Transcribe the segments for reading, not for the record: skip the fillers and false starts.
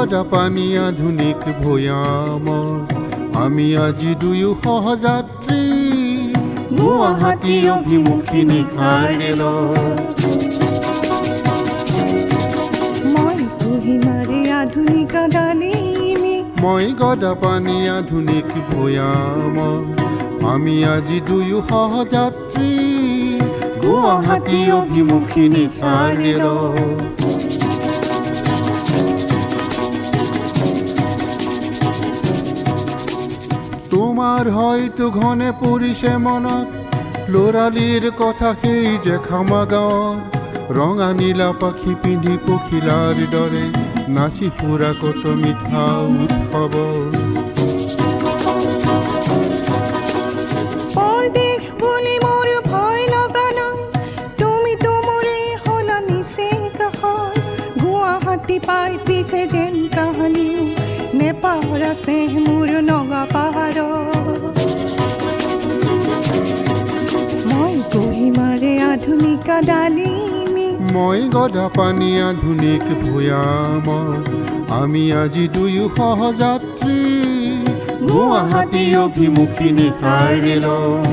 গদাপানী আধুনিক ভৈয়ামৰ আমি আজি দুয়ো সহযাত্ৰী গুৱাহাটী অভিমুখী নিশাৰ ৰেলত। মই কহিমাৰে আধুনিক ডালিমী, মই গদাপানী আধুনিক ভৈয়ামৰ আমি আজি দুয়ো সহযাত্ৰী গুৱাহাটী অভিমুখী নিশাৰ ৰেলত। তোমাৰ হয়তো ঘনে পৰিছে মনত ল'ৰালিৰ কথা সেই যে খামা গাঁৱৰ ৰঙা নীলা পাখি পিন্ধি পখিলাৰ দৰে নাচি ফুৰা কত মিঠা উৎসৱ। পৰদেশ বুলি মোৰ ভয় লগা নাই, তুমিতো মোৰে হলা নিচে কাষৰ। গুৱাহাটী পাই পিছে যেন কাহানিও নেপাহৰা স্নেহ মোৰ নগা পাহাৰ। মই কহিমাৰে আধুনিক ডালিমী, মই গদাপানী আধুনিক ভৈয়ামৰ আমি আজি দুয়ো সহযাত্ৰী গুৱাহাটী অভিমুখী নিশাৰ ৰেলত।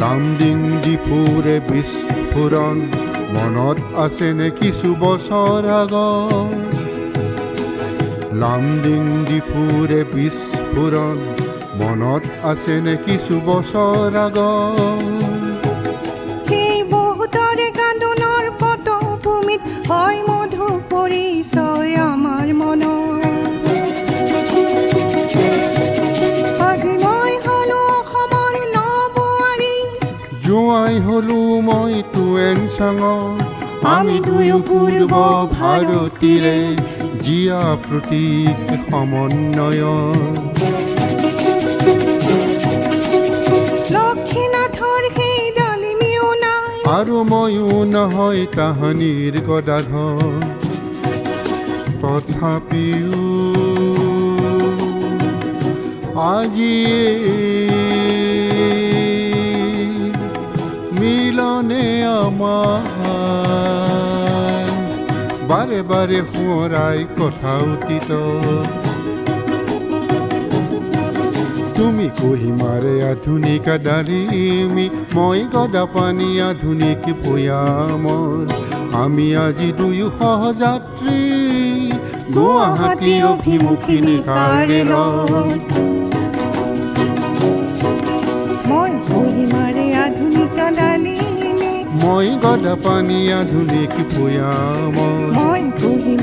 লামডিং ডিফুৰে বিস্ফোৰণ মনত আছেনে কিছু বছৰ আগত। লামডিং ডিফুৰে বিস্ফোৰণ মনত আছেনে কিছু বছৰ আগত। সেই বহুতৰে কান্দোনৰ পটভূমিত হয় মধু পৰিচয় আমাৰ মনৰ। আজি মই হলো অসমৰ নবোৱাৰী, জোৱাই হলো মই টুৱেন চাঙৰ আমি দুয়ো পূৰ্ব ভাৰতীৰে জীয়া প্ৰতীক সমন্বয়ৰ। লক্ষীনাথৰ সেই ডালিমিও নাই, আৰু ময়ো নহয় তাহানিৰ গদাধৰ। তথাপিও আজি মিলনে আমাৰ বাৰে বাৰে সোঁৱৰাই কথা অতীত। তুমি কহিমাৰে আধুনিক ডালিমী, মই গদাপানী আধুনিক ভৈয়ামৰ আমি আজি দুয়ো সহযাত্ৰী গুৱাহাটী অভিমুখী নিশাৰ ৰেলত। মই কহিমাৰে আধুনিক ডালিমী, মই গদাপানী আধুনিক ভৈয়ামৰ মই কহিমাৰে